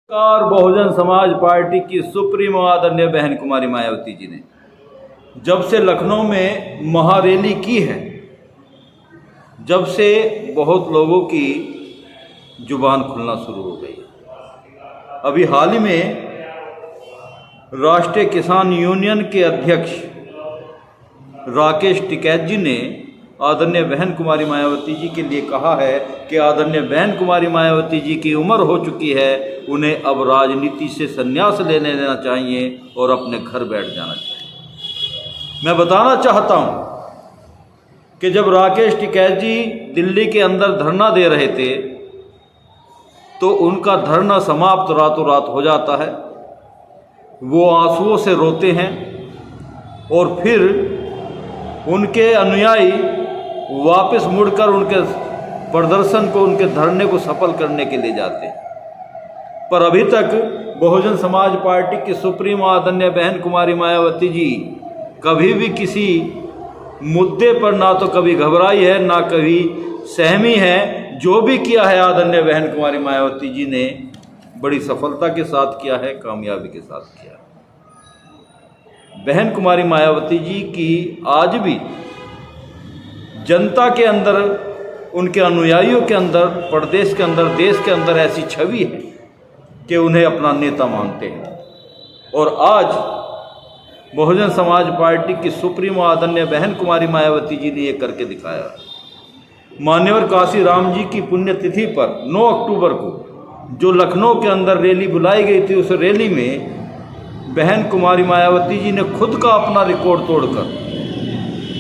और बहुजन समाज पार्टी की सुप्रीमो आदरणीय बहन कुमारी मायावती जी ने जब से लखनऊ में महारैली की है, जब से बहुत लोगों की जुबान खुलना शुरू हो गई है। अभी हाल ही में राष्ट्रीय किसान यूनियन के अध्यक्ष राकेश टिकैत जी ने आदरणीय बहन कुमारी मायावती जी के लिए कहा है कि आदरणीय बहन कुमारी मायावती जी की उम्र हो चुकी है, उन्हें अब राजनीति से संन्यास लेने देना चाहिए और अपने घर बैठ जाना चाहिए। मैं बताना चाहता हूं कि जब राकेश टिकैत जी दिल्ली के अंदर धरना दे रहे थे तो उनका धरना समाप्त रातों रात हो जाता है। वो आंसुओं से रोते हैं और फिर उनके अनुयायी वापस मुड़कर उनके प्रदर्शन को, उनके धरने को सफल करने के लिए जाते हैं। पर अभी तक बहुजन समाज पार्टी की सुप्रीमो आदरणीय बहन कुमारी मायावती जी कभी भी किसी मुद्दे पर ना तो कभी घबराई है, ना कभी सहमी है। जो भी किया है आदरणीय बहन कुमारी मायावती जी ने बड़ी सफलता के साथ किया है, कामयाबी के साथ किया है। बहन कुमारी मायावती जी की आज भी जनता के अंदर, उनके अनुयायियों के अंदर, प्रदेश के अंदर, देश के अंदर ऐसी छवि है कि उन्हें अपना नेता मानते हैं। और आज बहुजन समाज पार्टी की सुप्रीमो आदरणीय बहन कुमारी मायावती जी ने ये करके दिखाया। मान्यवर काशी राम जी की पुण्यतिथि पर 9 अक्टूबर को जो लखनऊ के अंदर रैली बुलाई गई थी, उस रैली में बहन कुमारी मायावती जी ने खुद का अपना रिकॉर्ड तोड़कर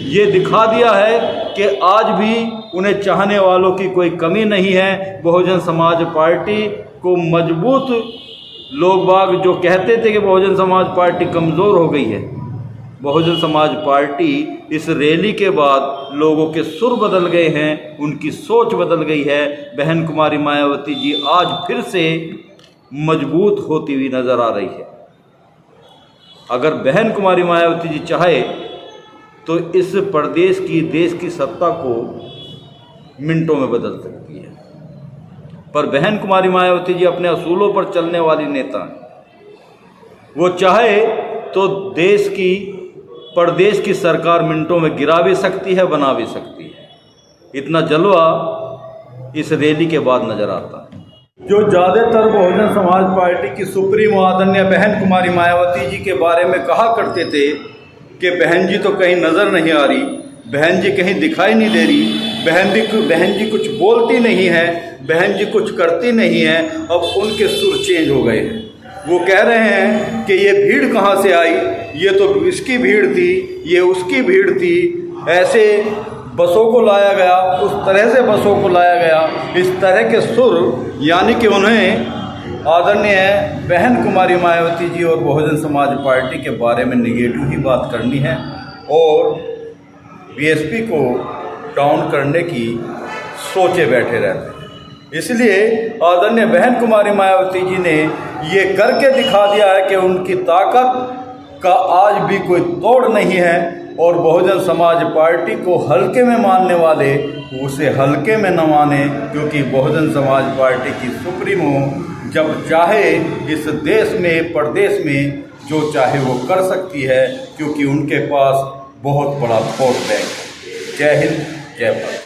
ये दिखा दिया है कि आज भी उन्हें चाहने वालों की कोई कमी नहीं है। बहुजन समाज पार्टी को मजबूत लोग बाग जो कहते थे कि बहुजन समाज पार्टी कमज़ोर हो गई है, बहुजन समाज पार्टी इस रैली के बाद लोगों के सुर बदल गए हैं, उनकी सोच बदल गई है। बहन कुमारी मायावती जी आज फिर से मजबूत होती हुई नज़र आ रही है। अगर बहन कुमारी मायावती जी चाहे तो इस प्रदेश की, देश की सत्ता को मिनटों में बदल सकती है। पर बहन कुमारी मायावती जी अपने असूलों पर चलने वाली नेता हैं। वो चाहे तो देश की, प्रदेश की सरकार मिनटों में गिरा भी सकती है, बना भी सकती है। इतना जलवा इस रैली के बाद नजर आता है। जो ज़्यादातर बहुजन समाज पार्टी की सुप्रीमो आदरणीय बहन कुमारी मायावती जी के बारे में कहा करते थे कि बहन जी तो कहीं नज़र नहीं आ रही, बहन जी कहीं दिखाई नहीं दे रही, बहन जी कुछ बोलती नहीं है, बहन जी कुछ करती नहीं है, अब उनके सुर चेंज हो गए हैं। वो कह रहे हैं कि ये भीड़ कहाँ से आई, ये तो इसकी भीड़ थी, ये उसकी भीड़ थी, ऐसे बसों को लाया गया, उस तरह से बसों को लाया गया। इस तरह के सुर, यानी कि उन्हें आदरणीय बहन कुमारी मायावती जी और बहुजन समाज पार्टी के बारे में निगेटिव ही बात करनी है और बीएसपी को डाउन करने की सोचे बैठे रहते हैं। इसलिए आदरणीय बहन कुमारी मायावती जी ने ये करके दिखा दिया है कि उनकी ताकत का आज भी कोई तोड़ नहीं है और बहुजन समाज पार्टी को हल्के में मानने वाले उसे हल्के में न माने, क्योंकि बहुजन समाज पार्टी की सुप्रीमो जब चाहे इस देश में, प्रदेश में जो चाहे वो कर सकती है, क्योंकि उनके पास बहुत बड़ा वोट बैंक है। जय हिंद, जय भारत।